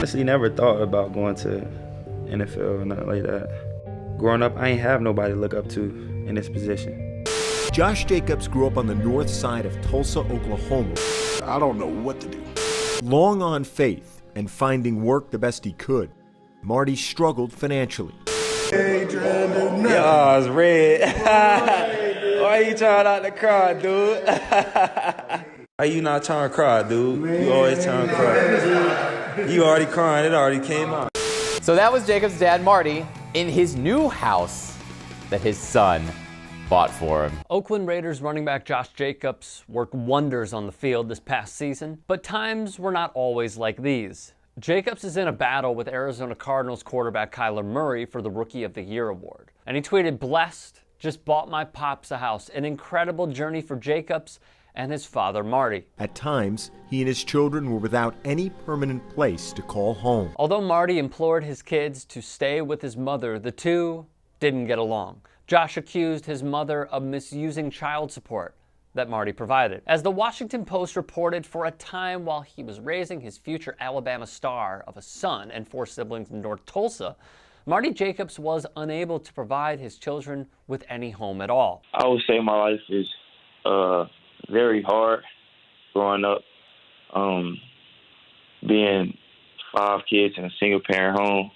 honestly never thought about going to NFL or nothing like that. Growing up, I ain't have nobody to look up to in this position. Josh Jacobs grew up on the north side of Tulsa, Oklahoma. I don't know what to do. Long on faith and finding work the best he could, Marty struggled financially. Oh, it's red. Why you trying not to cry, dude? Why you not trying to cry, dude? You always trying to cry. You already crying, it already came out. So that was Jacob's dad, Marty, in his new house that his son bought for him. Oakland Raiders running back Josh Jacobs worked wonders on the field this past season, but times were not always like these. Jacobs is in a battle with Arizona Cardinals quarterback Kyler Murray for the Rookie of the Year award. And he tweeted, "Blessed, just bought my pops a house. An incredible journey for Jacobs and his father, Marty." At times, he and his children were without any permanent place to call home. Although Marty implored his kids to stay with his mother, the two didn't get along. Josh accused his mother of misusing child support that Marty provided. As the Washington Post reported, for a time while he was raising his future Alabama star of a son and 4 siblings in North Tulsa, Marty Jacobs was unable to provide his children with any home at all. I would say my life is very hard growing up, being 5 kids in a single-parent home,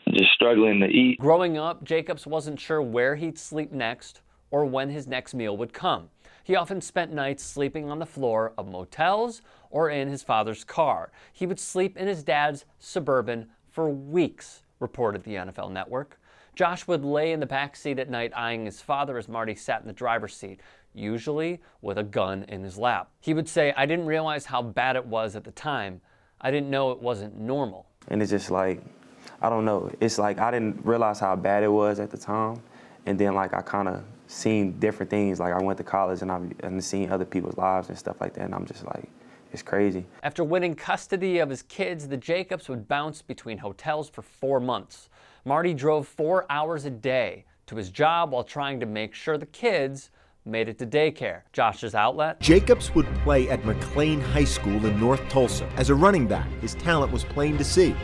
just struggling to eat. Growing up, Jacobs wasn't sure where he'd sleep next or when his next meal would come. He often spent nights sleeping on the floor of motels or in his father's car. He would sleep in his dad's Suburban for weeks, reported the NFL Network. Josh would lay in the back seat at night eyeing his father as Marty sat in the driver's seat, usually with a gun in his lap. He would say, "I didn't realize how bad it was at the time. I didn't know it wasn't normal." And it's just like, I don't know. It's like I didn't realize how bad it was at the time. And then like I kind of seen different things. Like I went to college and seen other people's lives and stuff like that. And I'm just like, it's crazy. After winning custody of his kids, the Jacobs would bounce between hotels for 4 months. Marty drove 4 hours a day to his job while trying to make sure the kids made it to daycare. Josh's outlet? Jacobs would play at McLean High School in North Tulsa. As a running back, his talent was plain to see,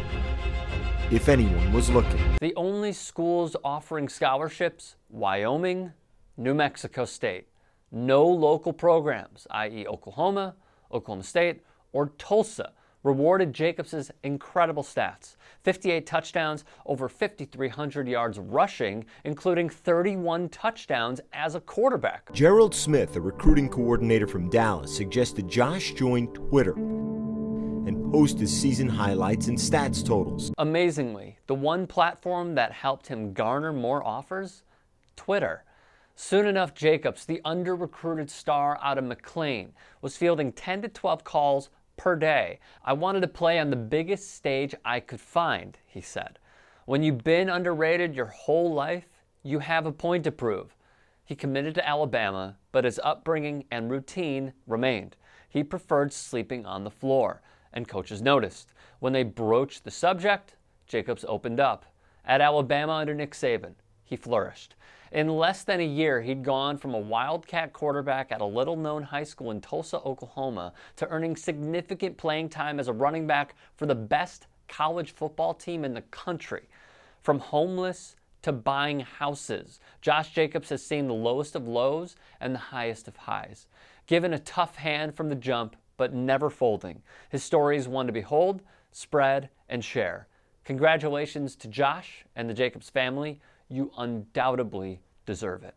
if anyone was looking. The only schools offering scholarships: Wyoming, New Mexico State. No local programs, i.e. Oklahoma, Oklahoma State, or Tulsa, rewarded Jacobs' incredible stats. 58 touchdowns, over 5,300 yards rushing, including 31 touchdowns as a quarterback. Gerald Smith, a recruiting coordinator from Dallas, suggested Josh join Twitter and post his season highlights and stats totals. Amazingly, the one platform that helped him garner more offers? Twitter. Soon enough, Jacobs, the under-recruited star out of McLean, was fielding 10 to 12 calls per day. "I wanted to play on the biggest stage I could find," he said. "When you've been underrated your whole life, you have a point to prove." He committed to Alabama, but his upbringing and routine remained. He preferred sleeping on the floor, and coaches noticed. When they broached the subject, Jacobs opened up. At Alabama under Nick Saban, he flourished. In less than a year, he'd gone from a Wildcat quarterback at a little-known high school in Tulsa, Oklahoma, to earning significant playing time as a running back for the best college football team in the country. From homeless to buying houses, Josh Jacobs has seen the lowest of lows and the highest of highs. Given a tough hand from the jump, but never folding. His story is one to behold, spread, and share. Congratulations to Josh and the Jacobs family. You undoubtedly deserve it.